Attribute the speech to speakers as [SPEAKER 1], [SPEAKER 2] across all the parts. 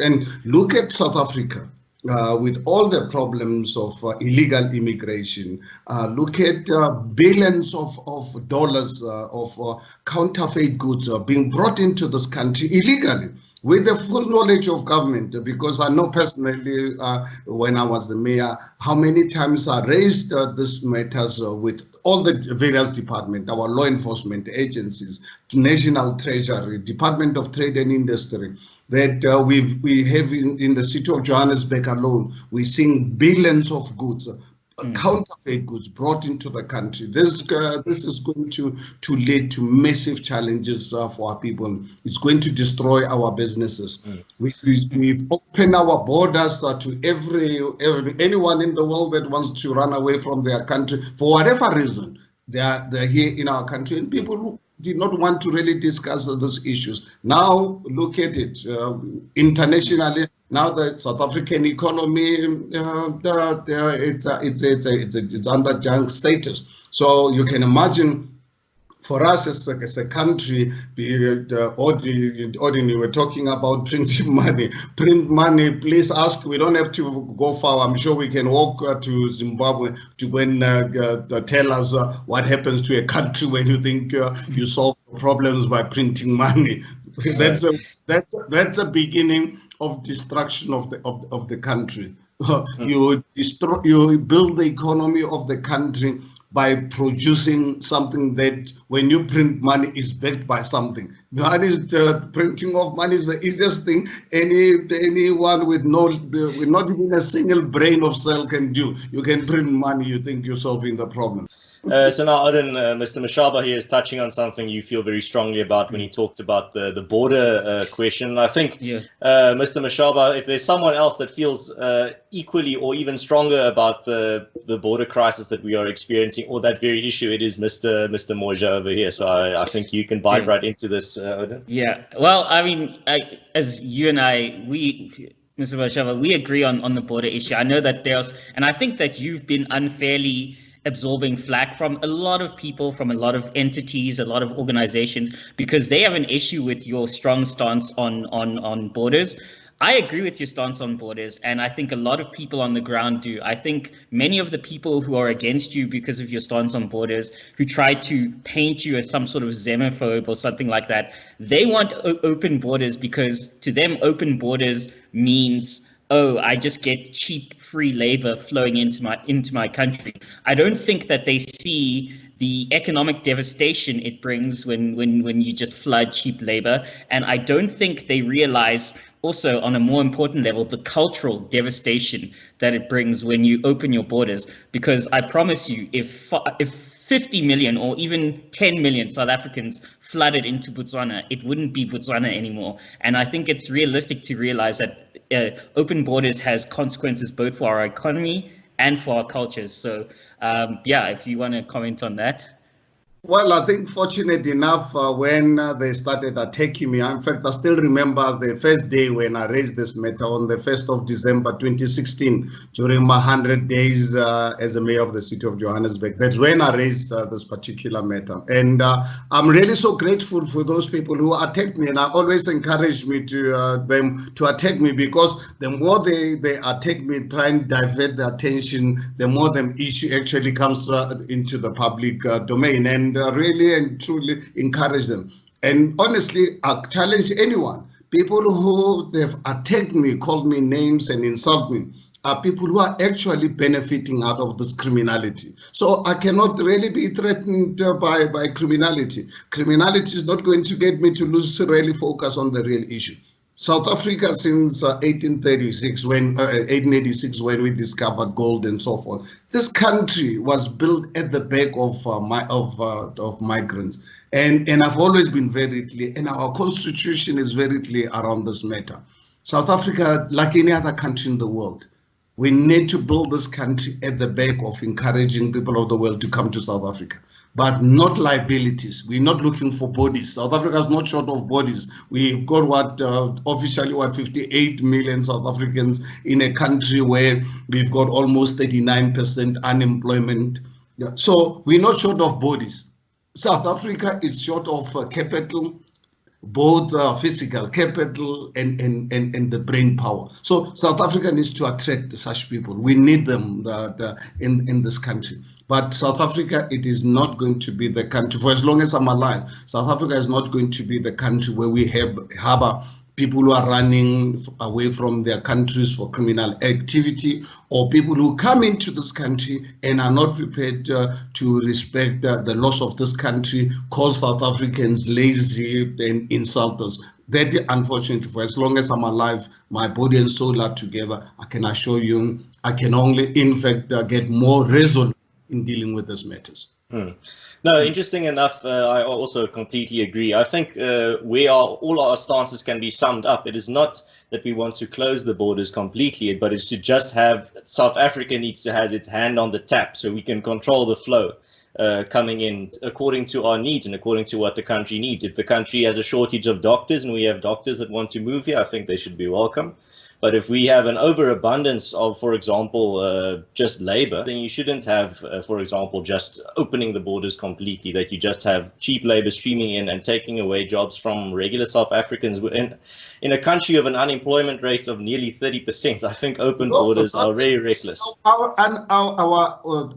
[SPEAKER 1] And look at South Africa. With all the problems of illegal immigration, look at billions of dollars of counterfeit goods being brought into this country illegally, with the full knowledge of government, because I know personally when I was the mayor, how many times I raised these matters with all the various departments, our law enforcement agencies, National Treasury, Department of Trade and Industry, that we have in the city of Johannesburg alone, we're seeing billions of goods, counterfeit goods brought into the country. This is going to lead to massive challenges for our people. It's going to destroy our businesses. We've opened our borders to anyone in the world that wants to run away from their country for whatever reason. They're here in our country, and people who did not want to really discuss those issues. Now look at it internationally. Now the South African economy, it's under junk status. So you can imagine, for us as a country, Odin, you were talking about printing money. Print money, please ask. We don't have to go far. I'm sure we can walk to Zimbabwe to go and tell us what happens to a country when you think you solve problems by printing money. That's a beginning of destruction of the country. You build the economy of the country by producing something that, when you print money, is backed by something. Printing of money is the easiest thing anyone with not even a single brain of cell can do. You can print money, you think you're solving the problem.
[SPEAKER 2] So now, Odin, Mr. Mashaba here is touching on something you feel very strongly about when he talked about the border question. I think, Mr. Mashaba, if there's someone else that feels equally or even stronger about the border crisis that we are experiencing, or that very issue, it is Mr. Moja over here. So I think you can bite right into this, Odin.
[SPEAKER 3] Yeah, well, I mean, as you and I, Mr. Mashaba, we agree on the border issue. I know that and I think that you've been unfairly absorbing flack from a lot of people, from a lot of entities, a lot of organizations, because they have an issue with your strong stance on borders. I agree with your stance on borders, and I think a lot of people on the ground do. I think many of the people who are against you because of your stance on borders, who try to paint you as some sort of xenophobe or something like that, they want open borders because to them open borders means, oh, I just get cheap free labor flowing into my country. I don't think that they see the economic devastation it brings when you just flood cheap labor. And I don't think they realize also, on a more important level, the cultural devastation that it brings when you open your borders. Because I promise you, if 50 million or even 10 million South Africans flooded into Botswana, it wouldn't be Botswana anymore. And I think it's realistic to realize that open borders has consequences both for our economy and for our cultures. So yeah, if you want to comment on that.
[SPEAKER 1] Well, I think fortunate enough when they started attacking me, in fact, I still remember the first day when I raised this matter on the 1st of December 2016, during my 100 days as a mayor of the city of Johannesburg. That's when I raised this particular matter. And I'm really so grateful for those people who attacked me, and I always encourage them to attack me, because the more they attack me, try and divert the attention, the more the issue actually comes into the public domain. And really and truly encourage them. And honestly, I challenge anyone. People who they've attacked me, called me names and insult me, are people who are actually benefiting out of this criminality. So I cannot really be threatened by criminality. Criminality is not going to get me to lose really focus on the real issue. South Africa, since 1886, 1886, when we discovered gold and so forth, this country was built at the back of migrants, and I've always been very clear, and our constitution is very clear around this matter. South Africa, like any other country in the world, we need to build this country at the back of encouraging people of the world to come to South Africa, but not liabilities. We're not looking for bodies. South Africa is not short of bodies. We've got officially 58 million South Africans in a country where we've got almost 39% unemployment. So we're not short of bodies. South Africa is short of capital. both physical capital and the brain power. So South Africa needs to attract such people. We need them in this country. But South Africa, it is not going to be the country, for as long as I'm alive, South Africa is not going to be the country where we harbor people who are running away from their countries for criminal activity, or people who come into this country and are not prepared to respect the laws of this country, call South Africans lazy and insult us. That, unfortunately, for as long as I'm alive, my body and soul are together, I can assure you, I can only, in fact, get more resolute in dealing with these matters.
[SPEAKER 2] No, interesting enough, I also completely agree. I think where all our stances can be summed up, it is not that we want to close the borders completely, but it's to just have, South Africa needs to have its hand on the tap so we can control the flow coming in according to our needs and according to what the country needs. If the country has a shortage of doctors and we have doctors that want to move here, I think they should be welcome. But if we have an overabundance of, for example, just labor, then you shouldn't have, for example, just opening the borders completely, that you just have cheap labor streaming in and taking away jobs from regular South Africans. In a country of an unemployment rate of nearly 30%, I think open borders are very reckless.
[SPEAKER 1] Our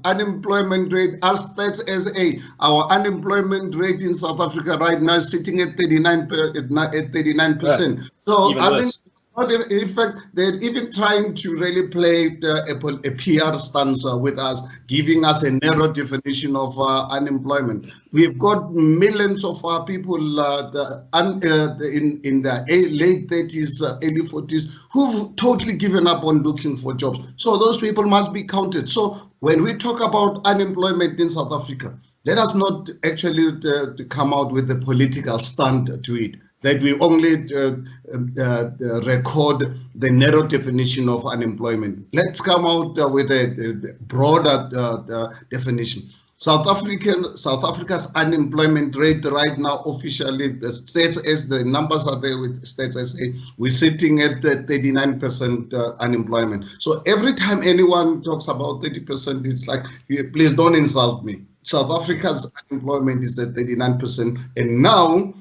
[SPEAKER 1] unemployment rate, as Stats SA, our unemployment rate in South Africa right now is sitting at 39%.
[SPEAKER 2] Yeah.
[SPEAKER 1] So
[SPEAKER 2] even
[SPEAKER 1] I
[SPEAKER 2] worse.
[SPEAKER 1] think, in fact, they're even trying to really play a PR stance with us, giving us a narrow definition of unemployment. We've got millions of our people in the late 30s, early 40s, who've totally given up on looking for jobs. So those people must be counted. So when we talk about unemployment in South Africa, let us not actually to come out with a political stunt to it, that we only record the narrow definition of unemployment. Let's come out with a broader definition. South Africa's unemployment rate right now, officially, states as the numbers are there with Stats SA, we're sitting at 39% unemployment. So every time anyone talks about 30%, it's like, please don't insult me. South Africa's unemployment is at 39%, and now,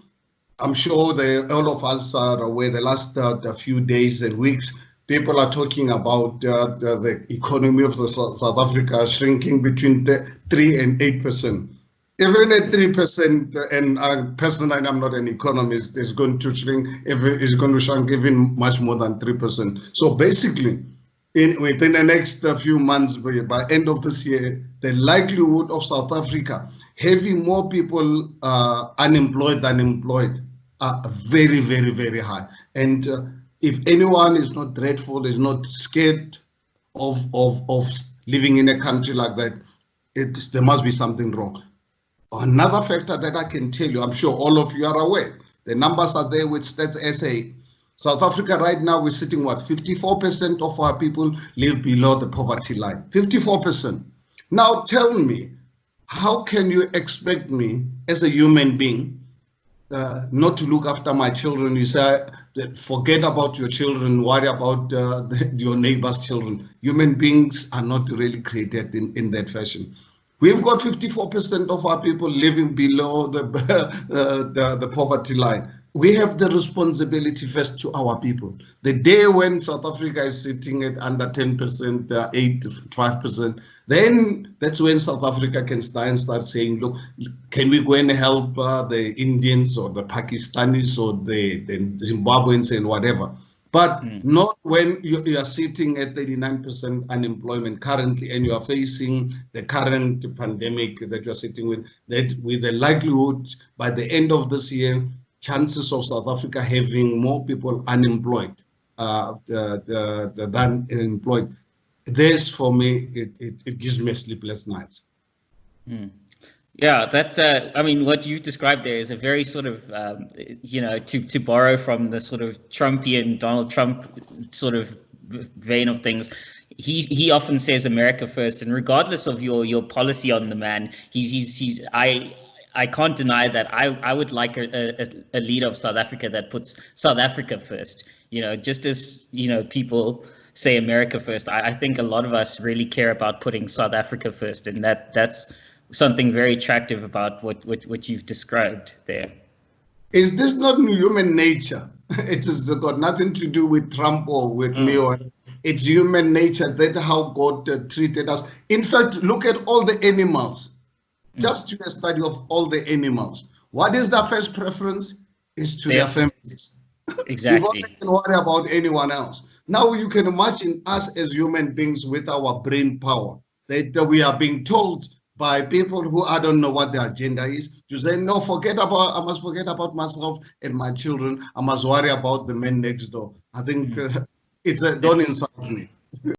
[SPEAKER 1] I'm sure all of us are aware, the last few days and weeks, people are talking about the economy of South Africa shrinking between 3 and 8%. Even at 3%, and personally, I'm not an economist, it's going to shrink even much more than 3%. So basically, within the next few months, by end of this year, the likelihood of South Africa having more people unemployed than employed are very, very, very high. And if anyone is not dreadful, is not scared of living in a country like that, there must be something wrong. Another factor that I can tell you, I'm sure all of you are aware, the numbers are there with Stats SA. South Africa right now, we're sitting, 54% of our people live below the poverty line. 54%. Now tell me, how can you expect me as a human being not to look after my children? You say, forget about your children, worry about your neighbor's children. Human beings are not really created in that fashion. We've got 54% of our people living below the poverty line. We have the responsibility first to our people. The day when South Africa is sitting at under 10%, 8 to 5%, then that's when South Africa can start saying, look, can we go and help the Indians or the Pakistanis or the Zimbabweans and whatever. But not when you are sitting at 39% unemployment currently and you are facing the current pandemic that you are sitting with, that with the likelihood by the end of this year, chances of South Africa having more people unemployed than employed. This, for me, it gives me sleepless nights.
[SPEAKER 3] Yeah, that I mean, what you've described there is a very sort of, to borrow from the sort of Trumpian Donald Trump sort of vein of things. He often says America first, and regardless of your policy on the man, I can't deny that I would like a leader of South Africa that puts South Africa first. Just as people say America first, I think a lot of us really care about putting South Africa first, and that's something very attractive about what you've described there.
[SPEAKER 1] Is this not human nature? It has got nothing to do with Trump or with me. Or it's human nature that how God treated us. In fact, look at all the animals. Just do a study of all the animals. What is their first preference? Is to their families.
[SPEAKER 3] Exactly.
[SPEAKER 1] Before they can worry about anyone else. Now you can imagine us as human beings with our brain power that we are being told by people who I don't know what their agenda is to say, no, I must forget about myself and my children. I must worry about the man next door. I think don't insult me.